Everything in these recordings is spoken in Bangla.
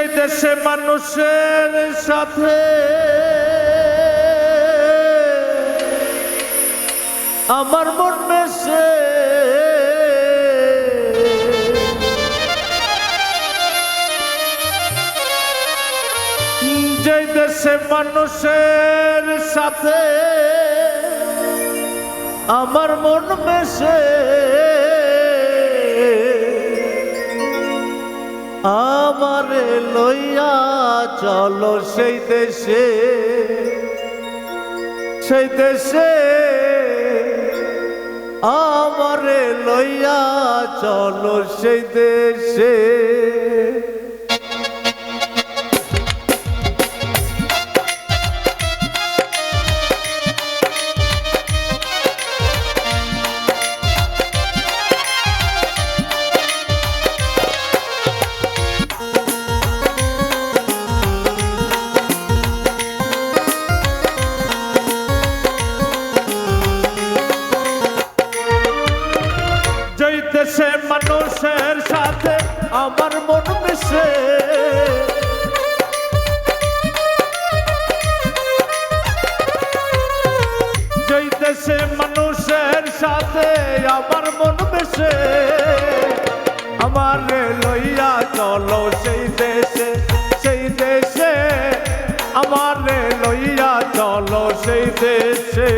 যে দেশে মানুষের সাথে আমার মন মেশে, যে দেশে মানুষের সাথে আমার মন মেশে, আমারে লইয়া চলো সেই দেশে, সেই দেশে আমারে লইয়া চলো সেই দেশে। দেশে মানুষের সাথে আমার মন মিশে, যেই দেশে মানুষের সাথে আমার মন মিশে, আমারে লইয়া চলো সেই দেশে, সেই দেশে আমারে লইয়া চলো সেই দেশে।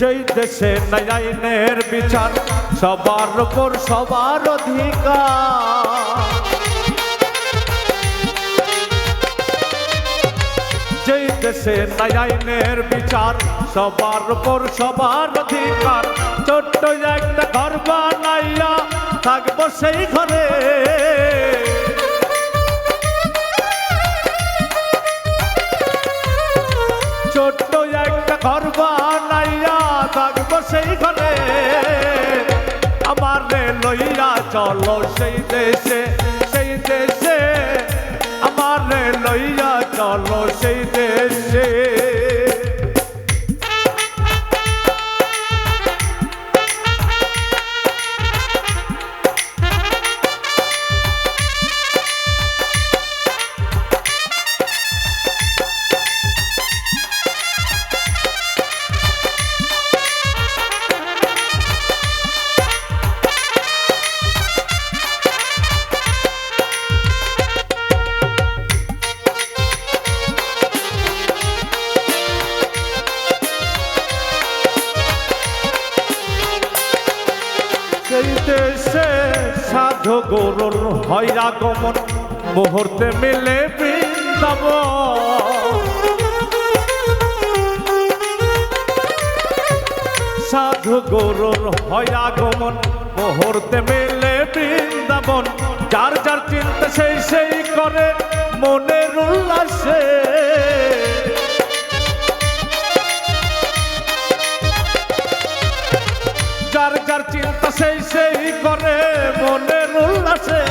যেই দেশে নাই আইনের বিচার, সবার উপর সবার অধিকার, যেই দেশে নাই আইনের বিচার, সবার উপর সবার অধিকার, ছোট্ট একটা ঘর বানাইয়া থাকবো সেই ঘরে, ছোট্ট একটা ঘর বানাইয়া থাকবো সেই ঘরে, আমারে লইয়া চলো সেই দেশে, সেই দেশে আমারে লইয়া চলো সেই দেশে। সেই দেশে সাধু গরুর হয় আগমন, মুহূর্তে মিলে বৃন্দাবন, সাধু গরুর হয় আগমন, মুহূর্তে মিলে বৃন্দাবন, যার যার চিন্তা সেই সেই করে মনের উল্লাসে, যার যার চিন্তা সেই সেই করে মনের উল্লাসে,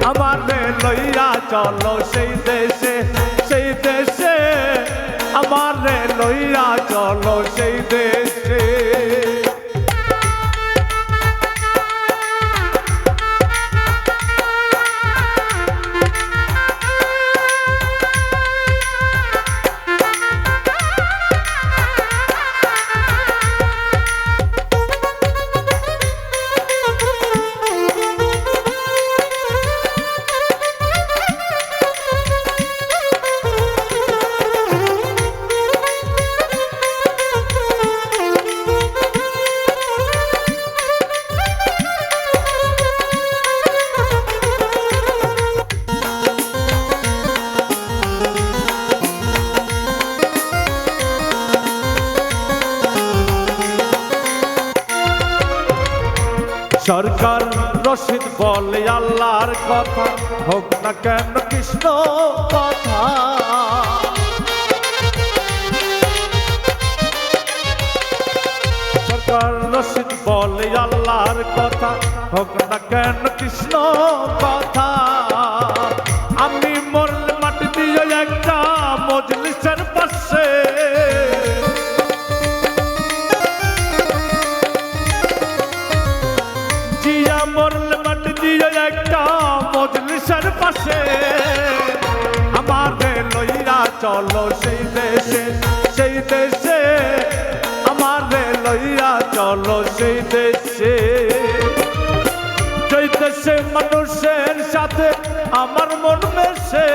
আমারে লইয়া চলো সেই দেশে, সেই দেশে আমারে লইয়া চলো সেই দেশে। সরকার রশিদ বলে আল্লাহর কথা, হোক না কেন কৃষ্ণ কথা। সরকার রশিদ বলে আল্লাহর কথা, হোক না কেন কৃষ্ণ কথা। আমি মরলে মাটি দিয়ে একটা মজলিসের পাশে, জিয়া মরলে মাটি দিয়ে একটা মজলিসের পাশে। আমারে লইয়া চলো সেই দেশে, সেই দেশে আমারে লইয়া চলো সেই দেশে। যেই দেশে মানুষের সাথে আমার মন মেশে,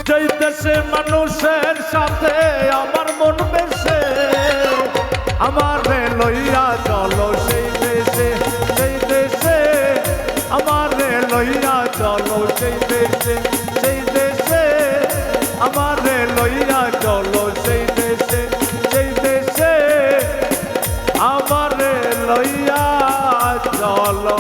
যেই দেশে মানুষের সাথে আমার মন মেশে। আমারে লইয়া চলো সেই দেশে, সেই দেশে আমারে লইয়া চলো সেই দেশে, সেই দেশে আমারে লইয়া চলো সেই দেশে, সেই দেশে আমারে লইয়া চলো।